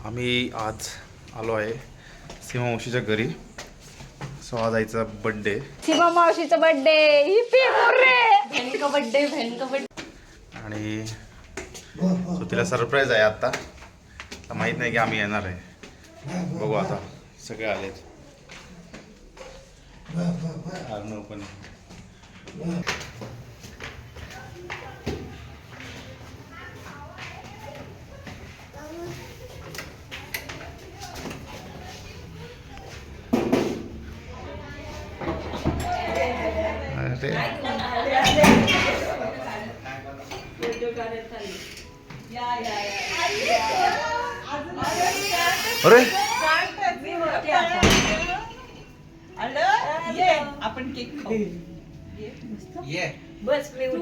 आम्ही आज आलो आहे सीमा मावशीच्या घरी. सो आज आईचा बर्थडे. सीमा मावशीचा बर्थडे. Hippie hurray. बहन का बर्थडे. आणि सो तिला सरप्राईज आहे आता माहीत नाही की आम्ही येणार आहे. बघू आता सगळे आलेत. अर्णव पण अरे आपण केक खाऊ.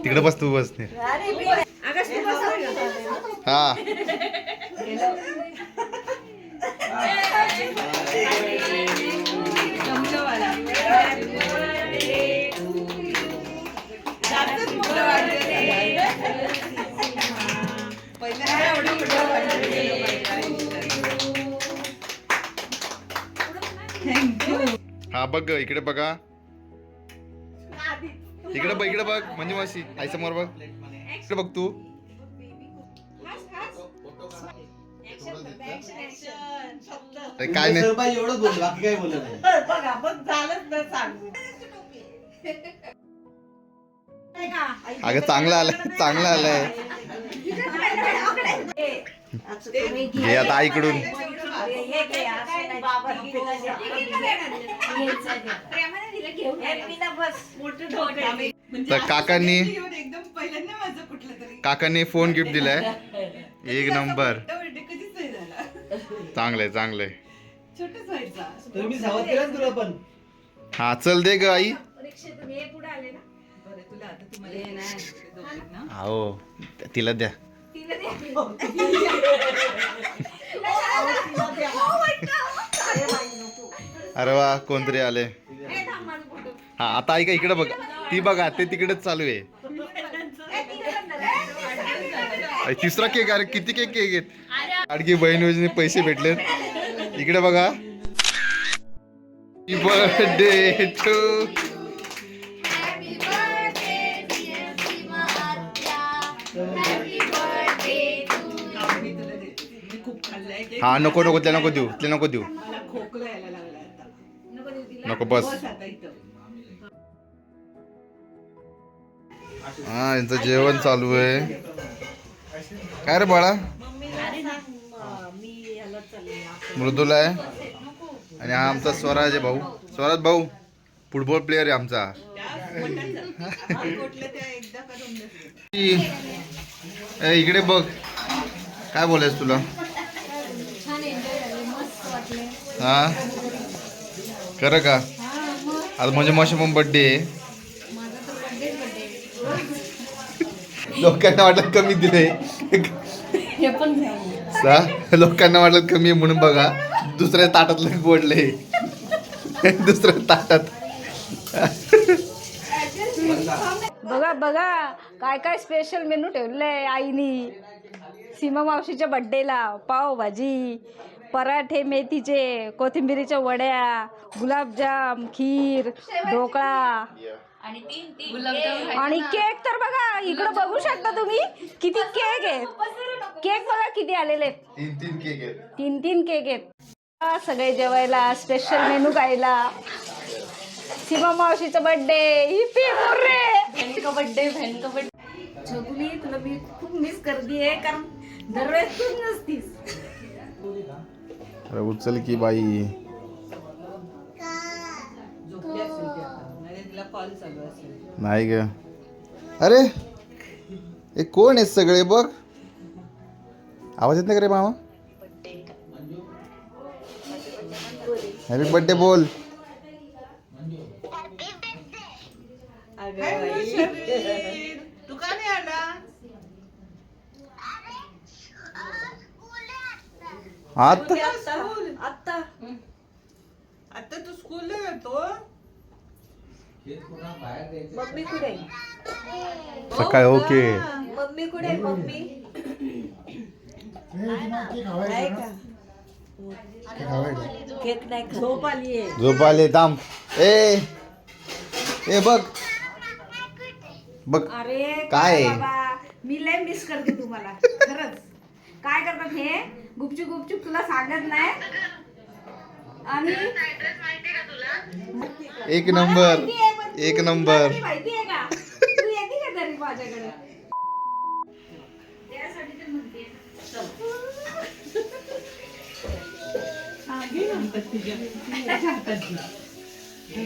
तिकडे बस तू बस. हा हा बघ इकडे बघा. इकडे बघ इकडे बघ म्हणजे मावशी आई समोर बघ. इकडे बघ तू. काय नाही एवढं बोल बाकी काय बोलत नाही. बघा बघ झालंच ना सांगू. अगं चांगलं आलंय चांगलं आलंय. घे आता आईकडून. तर काकांनी फोन गिफ्ट दिलाय. एक नंबर. चांगलंय चांगलंय. तुम्ही सावध केलं तुला पण. हा चल दे ग आई. हो तिला द्या. अरे वा कोणतरी आले. हा आता ऐका इकडे बघा. ती बघा ते तिकडेच चालू आहे. तिसरा केक. अरे किती केक आहेत. लाडकी बहीण योजने पैसे भेटलेत. इकडे बघा. बर्थडे टू. हा नको नको ते नको देऊ ते नको देऊ. नको बस. हा यांचं जेवण चालू आहे. काय रे बाळा. मृदुला आहे आणि हा आमचा स्वराज आहे भाऊ. स्वराज भाऊ फुटबॉल प्लेअर आहे आमचा. इकडे बघ काय बोलायचं तुला. हा खरं का. आता म्हणजे मावशी पण बर्थडे आहे. लोकांना वाटलं कमी दिले. लोकांना वाटलं कमी आहे म्हणून बघा दुसऱ्या ताटातलं बोलले. दुसऱ्या ताटात बघा बघा काय काय स्पेशल मेनू ठेवलंय आईनी सीमा मावशीच्या बर्थडेला. पावभाजी, पराठे मेथीचे, कोथिंबिरीच्या वड्या, गुलाबजाम, खीर, ढोकळा आणि केक. तर बघा इकडं बघू शकता तुम्ही किती केक आहेत. केक बघा किती आलेले आहेत. तीन केक आहेत. सगळे जेवायला स्पेशल मेनू खायला. सीमा मावशीचा बर्थडे. Hippie hurray. बहन का बर्थडे. छकुली तुला मी खूप मिस करते कारण दरवेळेस तूच नसतीस. अरे उचल की बाई. नाही ग. अरे हे कोण आहेत सगळे बघ. आवाज येत नाही का रे मामा. हॅपी बर्थडे बोल. तू का नाही आला. आता तू स्कूलला जातो. मम्मी कुठे. सकाळी ओके. मम्मी कुठे. मम्मी आहे का. केक नाही झोप आली आहे. झोप आले थांब. ए बघ बघ अरे काय? बाबा मी लय मिस करते तुम्हाला खरंच. काय करतात हे गुपचूप गुपचूप तुला सांगत नाही आणि एक नंबर माहितीये, पण तू- एक तुला नंबर. तरी माहितीये का तू येते का तरी माझ्याकडे त्यासाठी तर म्हणते तिच्या हातात घे.